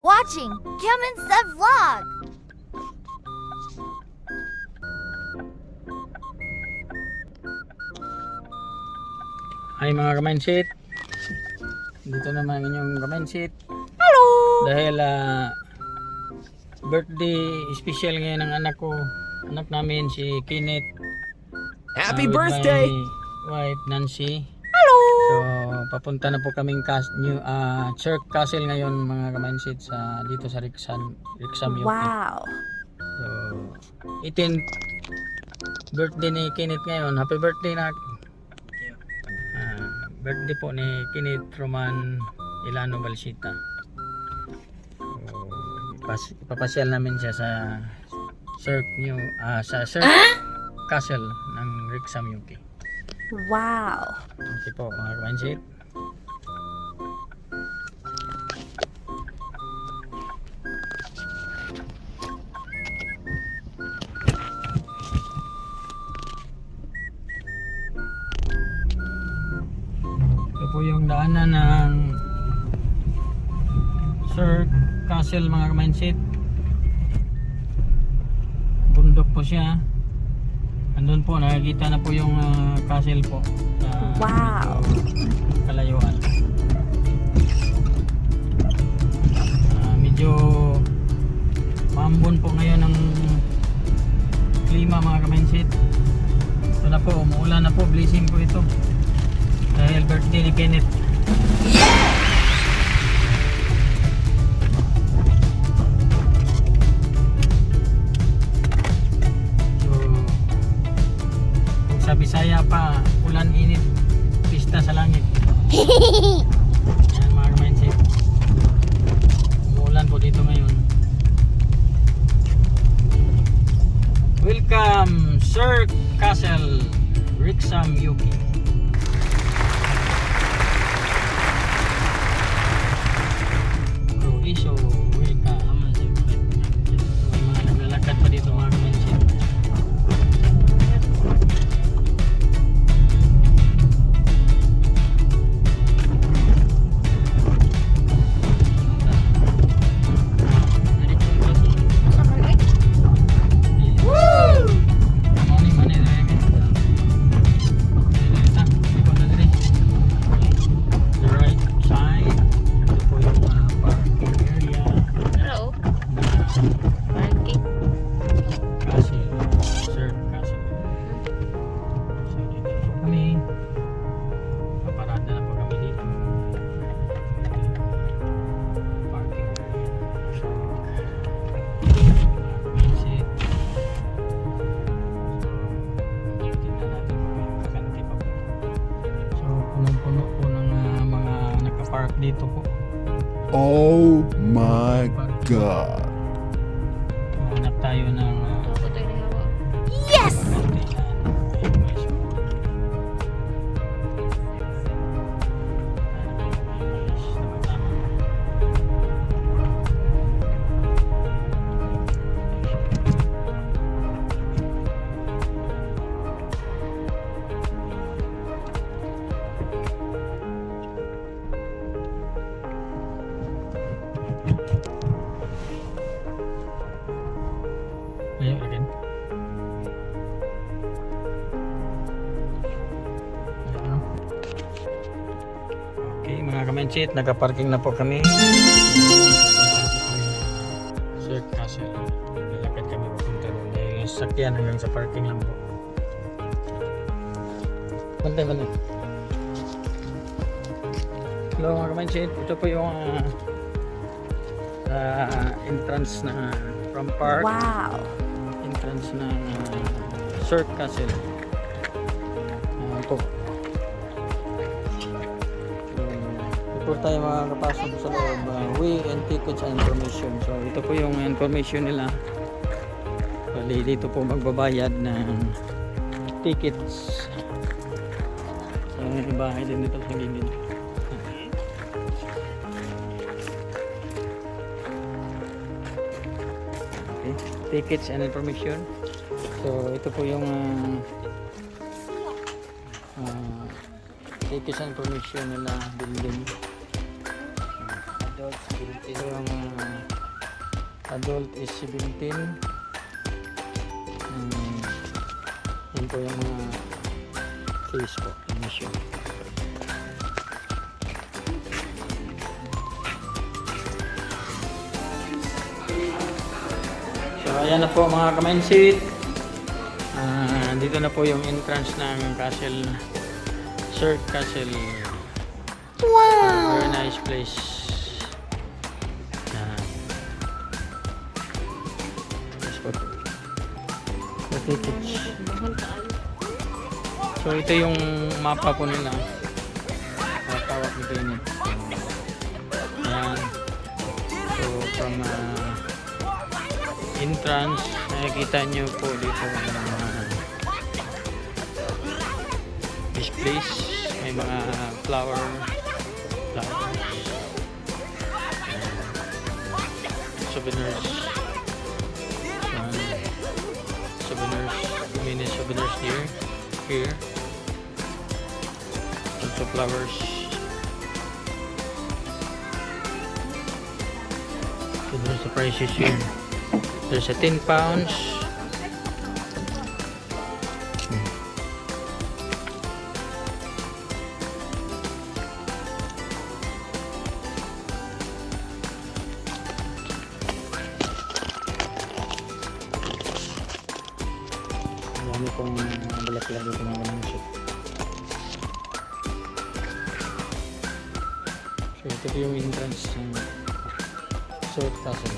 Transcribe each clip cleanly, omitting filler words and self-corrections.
Watching Kevin Sub Vlog. Hi mga ka-mindset. Dito naman yung ka-mindset. Hello! Dahil birthday special ngayon ng anak ko. Anak namin si Kenneth. Happy With birthday! my wife Nancy. Hello! So papunta na po kaming Cirque Castle ngayon mga ka-mindset dito sa Rixam UP. Wow! So 18th birthday ni Kenneth ngayon. Happy birthday na. Birthday po ni Kenneth Roman Ilano Balsita. So, ipapasyal namin siya sa Cirque Castle ng Rixam UP. Wow! Okay po mga ka-mindset. Ito po yung daanan ng Cirque Castle mga ka-mindset. Bundok po siya. Andun po nakikita na po yung castle po sa Wow! kalayuan. Medyo maambon po ngayon ang klima mga ka-mindset. Ito na po, umuulan na po, blessing po ito dahil birthday ni Kenneth. So kung sa Bisaya pa, ulan, init, pista sa langit. Yan mga ka-mindset, umuulan po dito ngayon. Welcome Cirque Castle, Rixam UP. So, welcome. May mga naglalakad pa dito mga ka-mindset. Puno po ng mga nakapark dito po. Oh my God! Hanap tayo ng Yes! Ayo again. Okay mga ka-mindset, nagka-parking na po kami. Cirque Castle. Lalakad kami papunta doon dahil yung sasakyan hanggang sa parking lang po. Bantay. Hello mga ka-mindset, ito po yung entrance na from park. Wow! Entrance ng Cirque Castle. Po. Before tayo makakapasok sa loob, way and tickets and information. So ito po yung information nila. Bali dito po magbabayad ng tickets. So may bahay din dito sa gilid. Okay. Tickets and information. So ito po yung tickets and information nila building. Ito Ito yung adult is 17. Yan po yung mga case po. Admission. So ayan na po mga ka-mindset. Dito na po yung entrance ng Castle Cirque Castle. Wow! Very nice place. Yes po. The tickets. So ito yung mapa po nila. Tawag nito yun. Ayan. So from entrance, nakikita nyo po dito this place. May mga flowers, souvenirs, mini souvenirs here. Also flowers. So there's the prices here. There's a 10 pounds. Dami pong balak-balak dito mga manusip. So ito po yung entrance ng Cirque Castle.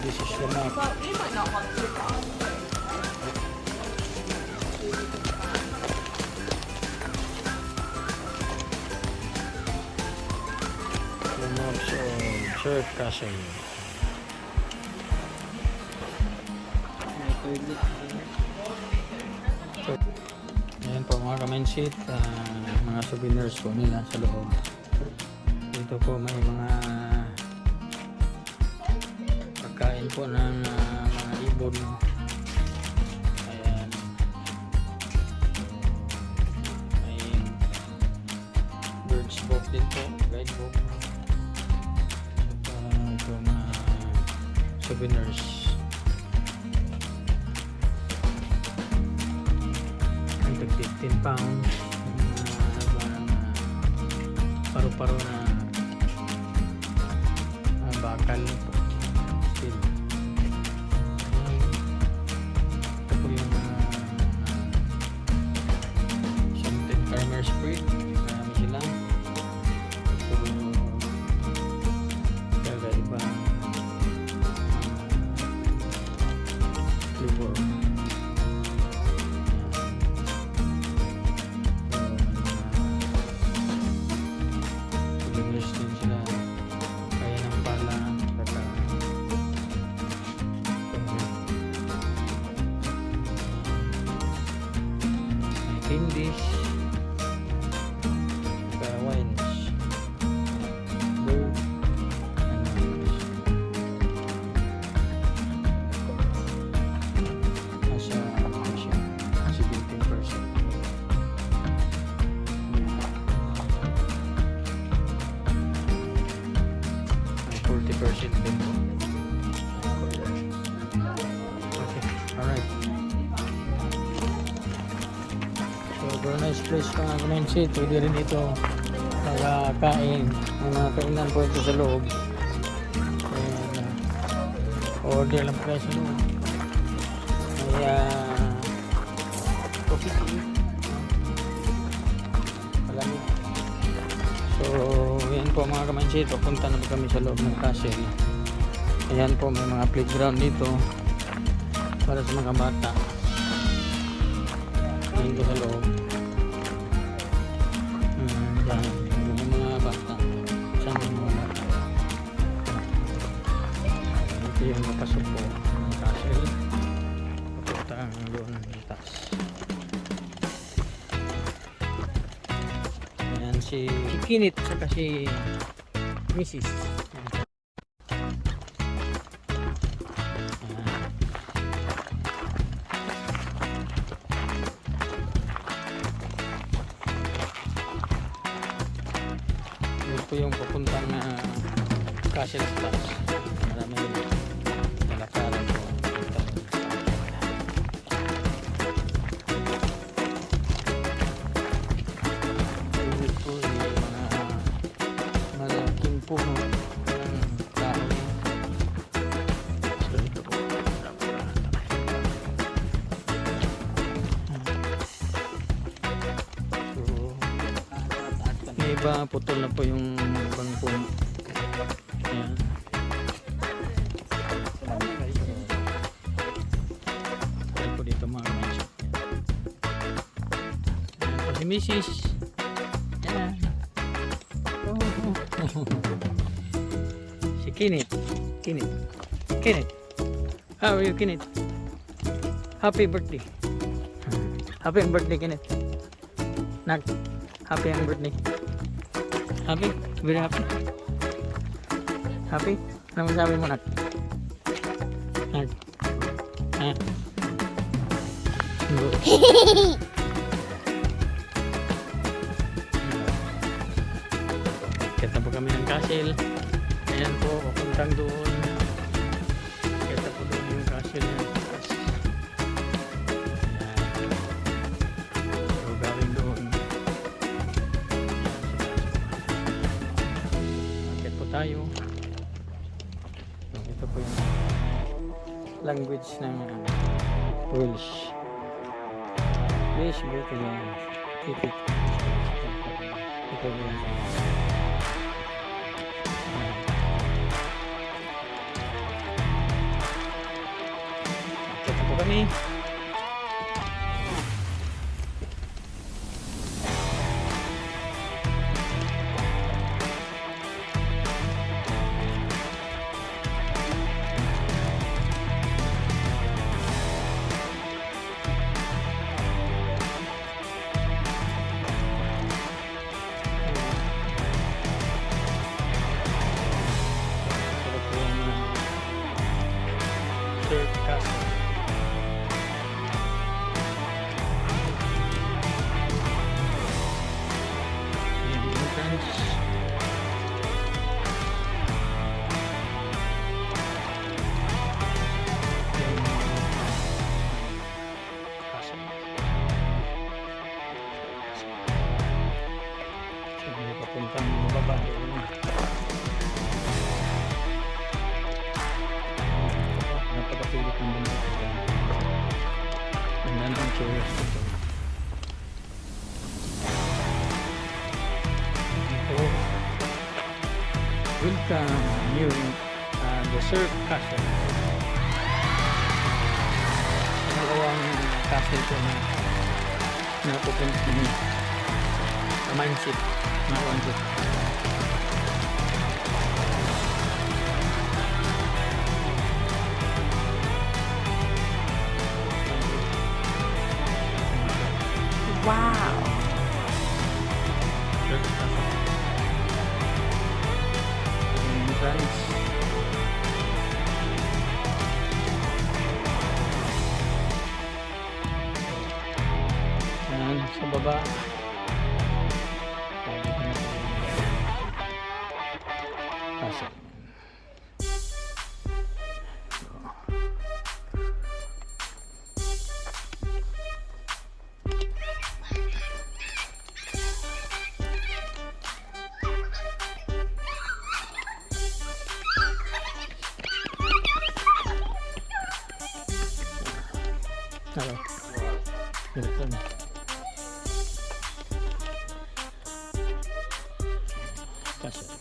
This is the map. The maps of Cirque Castle. So, ayan po mga ka-mindset, mga souvenirs po nila sa loob. Dito po may mga pagkain po ng mga ibon. Ayan. May birds book din po, guidebook. Ito mga souvenirs. Ang tag 15 pounds. Paru-paro na bakal po. Still. Ito po yung something farmer's breed. Marami sila. Ito iba flavor. Souvenirs din sila. Kaya ng pala. May candies. Wines. Beer. Nasa siya. 17%. May 40% din po. Okay, alright. So, very nice place mga ka-mindset. Pwede rin ito magkakain. May mga kainan po ito sa loob. Ayan, order lang po kayo sa loob. May coffee tea. Malamig. So, yan po mga ka-mindset. Papunta na po kami sa loob ng castle. Ayan po, may mga playground dito para sa mga bata. Ayan ko sa loob. Yan, yung mga bata. Saan yung mga bata? Ito yung napasok po ng castle. Papunta ang doon ng taas. Ayan si Kinit saka si Mrs. po yung papuntang Castle Stars. Marami nalakaran po. Ito po yung mga malaking puno ng kahoy. So ito po. May iba putol na po yung ibang puno. Ayan. Ayan po dito mga medyo. Ayan po si Mrs. Ayan. Oh. Si Kinit. Kinit. Kinit. How are you, Kinit? Happy birthday. Happy birthday, Kinit. Nak. Happy ang birthday. Happy? Very happy? Happy? Ano masabi mo, Nak? Nak? Ha? Kita po kami ng castle. Ayan po, papuntang doon. Kita po doon yung castle na taas. Ayan. So, gawin doon. Akit po tayo. So, ito po yung language ng Welsh. Welsh, buto yung titik. Ito po yung akit po kami. Ito po yung Sir Castle. Ayan yung entrance. Yung castle. So, may papuntang bababa doon. Napakapilit ng bundok. Ganda ng tourist dito. Ito. Welcome you the Surf Castle. Pangalawang castle ko na napupunta niyo. Mindset. Mindset. Wow. Surf Castle. Yung entrance. Ayan, sa baba. Castle. Hello. Ganito na. Castle.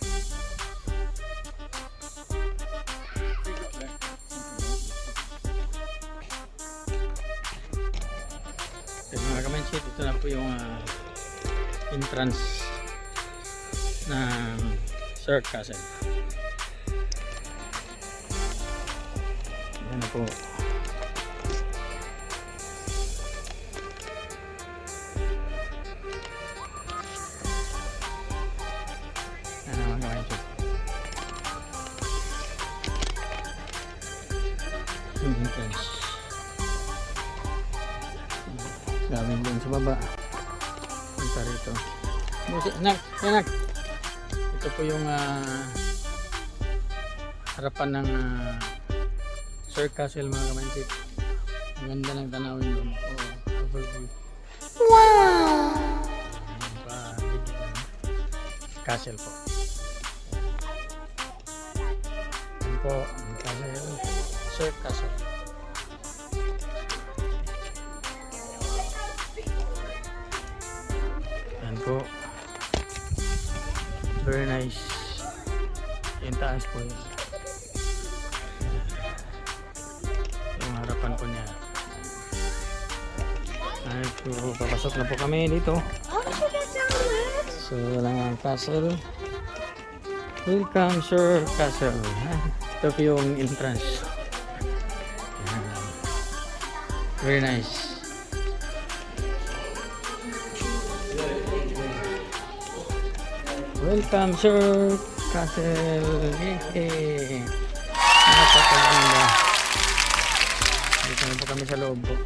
Okay, mga ka-mindset, ito na po yung entrance ng Sir Castle. Yan na po. Yan na mga ka-mindset. Yung entrance. Daming doon sa baba. Punta rito. Busi, anak, anak. ito po yung harapan ng Sir Castle mga kamansit. Ang ganda ng tanawin doon. Overview. Wow! Castle po. Yan po ang castle. Sir Castle. Yan po. Very nice. Yung taas po yun. Yung harapan po niya. Ay po, papasok na po kami dito. So, lang ang castle. Welcome, Sir Castle. Ito po yung entrance. Very nice. Welcome, Sir Castle. Yay! Napakaganda. Dito na po kami sa loob po.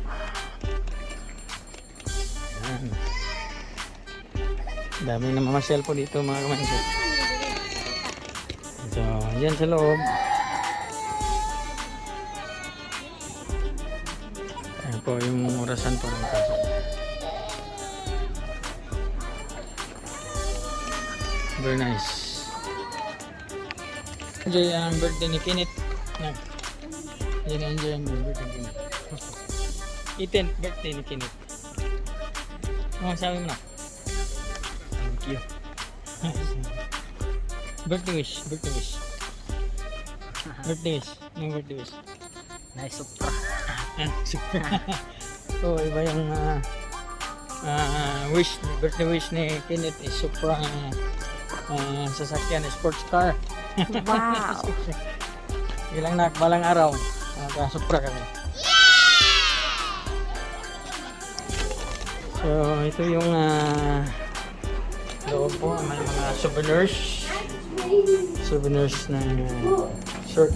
Yan. Daming namamasyal po dito mga kamansit. So, yan sa loob. Ayan po yung orasan po ng castle. Very nice. Enjoy ang birthday ni Kenneth. Na. Yan enjoy ang birthday ni Kenneth. 18th birthday ni Kenneth. Ano sabi mo na? Thank you. Birthday wish. Birthday wish. Birthday wish. Anong birthday wish? Nice Supra. Super. Oh, iba yung wish. Birthday wish ni Kenneth is Supra. Sasakyan, sports car. Wow! Ilang balang araw nakasupra kami. So ito yung loob po, may mga souvenirs ng shirt.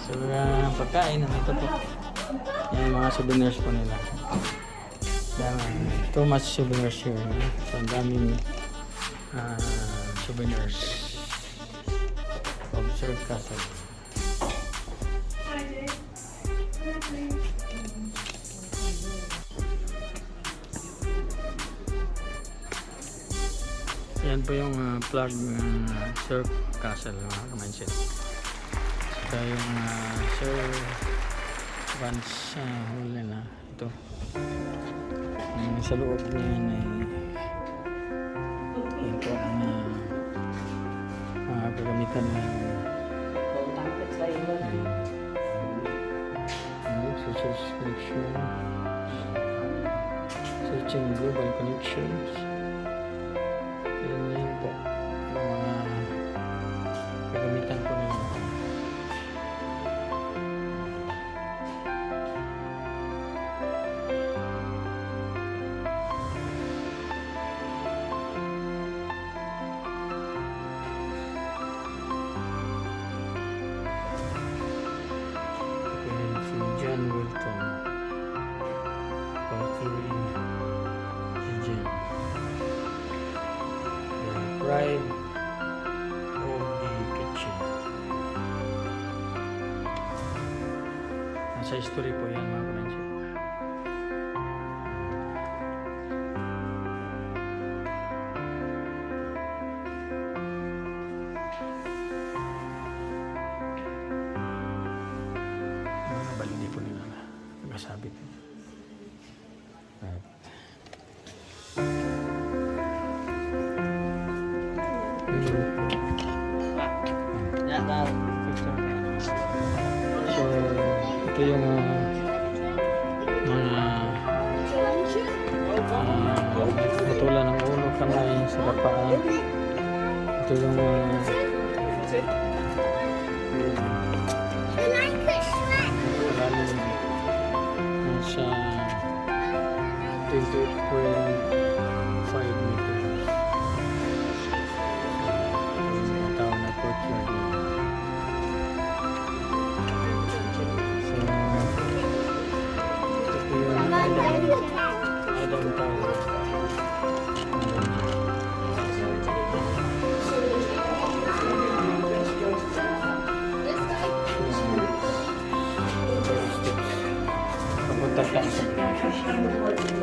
So pagkain nandito po yung mga souvenirs po nila. Too much souvenirs here. So, ang daming souvenirs of Sir Castle. Yan po yung plug ng Sir Castle mga kamansit. Ito yung Sir Vance hall nila. Ito. Sa loob niyan ay yun po ang mga kagamitan ng search connection, searching global connections. Yan po yung mga kagamitan po nila. John Wilton, the pride of the kitchen. Nasa history po yan mga kamansit. Balidi po nila na nagkasabit. Right. So, ito yung mga butulan ng ulo, kamay, sa paa. Ito yung sa 28.5 meters. Yung tao na courtyard nila. So, ito po yung Adam Tower.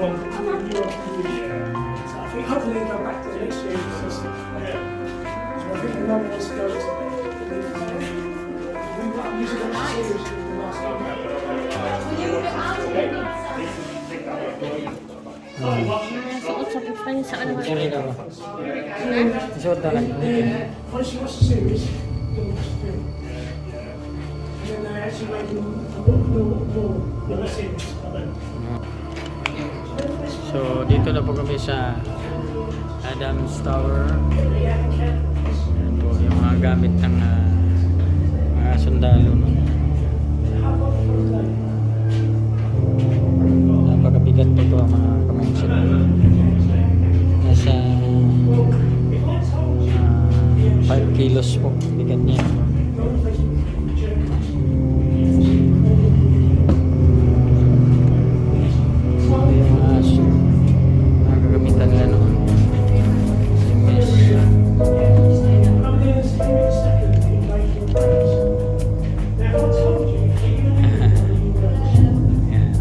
one. So I think hopefully they go back to the next year. So I think the number wants to go to the I'm using that series for the last time. Suot sa pupan sa ano. Sorry na ba? Isuot na lang. Once you watch the series, then watch the film. And then they actually make more series. So, dito na po kami sa Adams Tower. Yan po yung mga gamit ng mga sundalo. No? Napakabigat po ito ang mga kamensin. Nasa 5 kilos po bigat niya. Yung mga kagamitan nila noon. Yung mes. Yan.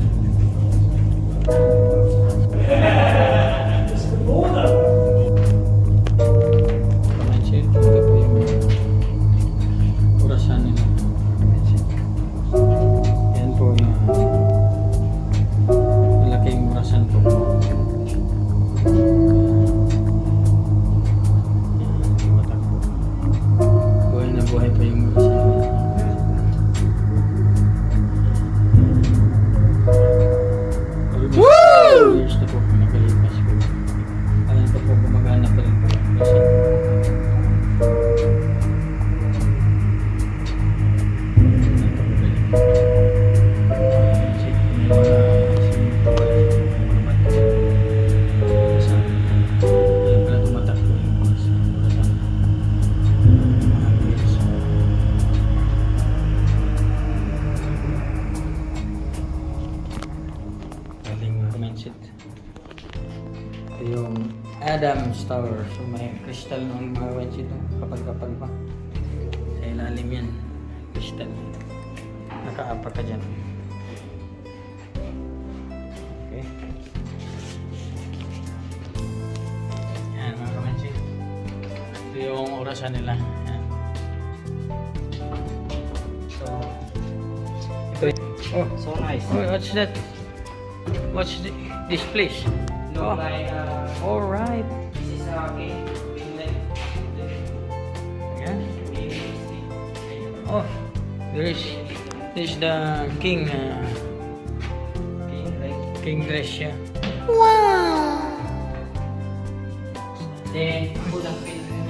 Kamensin, ito po yung orasan nila. Kamensin. Yan po yung malaking orasan po. Buhay na buhay pa yung orasan nila. Almost 2 years na po nakalipas po. Ayan pa po gumagana pa rin po yung orasan. Ito yung Adams Tower. So may crystal ng mga wedge ito. Kapag pa. Sa ilalim yan. Crystal. Nakaapa ka dyan. Okay. Yan mga kamensin. Ito yung orasan nila. Yan. So, ito. Oh, So nice. oh, what's that? What's this place? No, Oh. like, All right. this is Finland. Yeah. Oh, this is the king, King Gresya. Wow. Then, kulang Finland.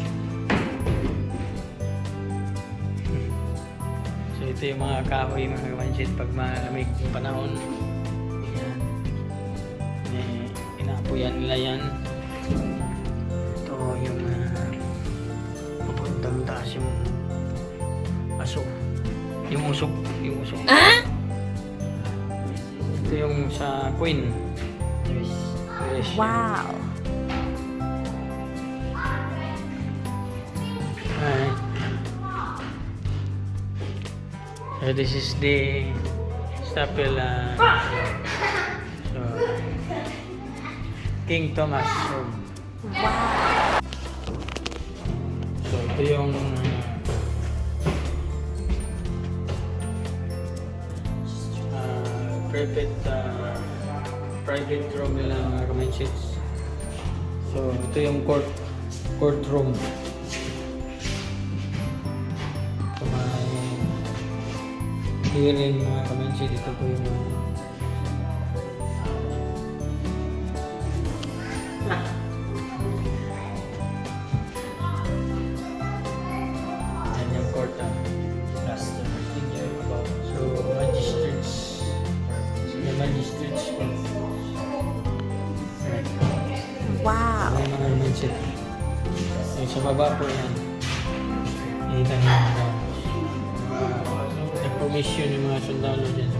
So ito yung mga kahoy, mga kamansit, pag malamig yung panahon. Yan. Inapuyan nila yan. Ito yung papuntang taas yung aso. Yung usok. Yung usok. Ito yung sa Queen. Yes. Wow. Alright. So this is the chapel. So King Thomas. So ito yung private room nila mga kamenshits. So ito yung courtroom. So may hearing mga kamenshits. Ito po yung yan yung court. So magistrates. The magistrates court. Wow. May mga mindset. Yung sa baba po yan. Nakita niyo yung nag-commission yung mga sundalo dyan sa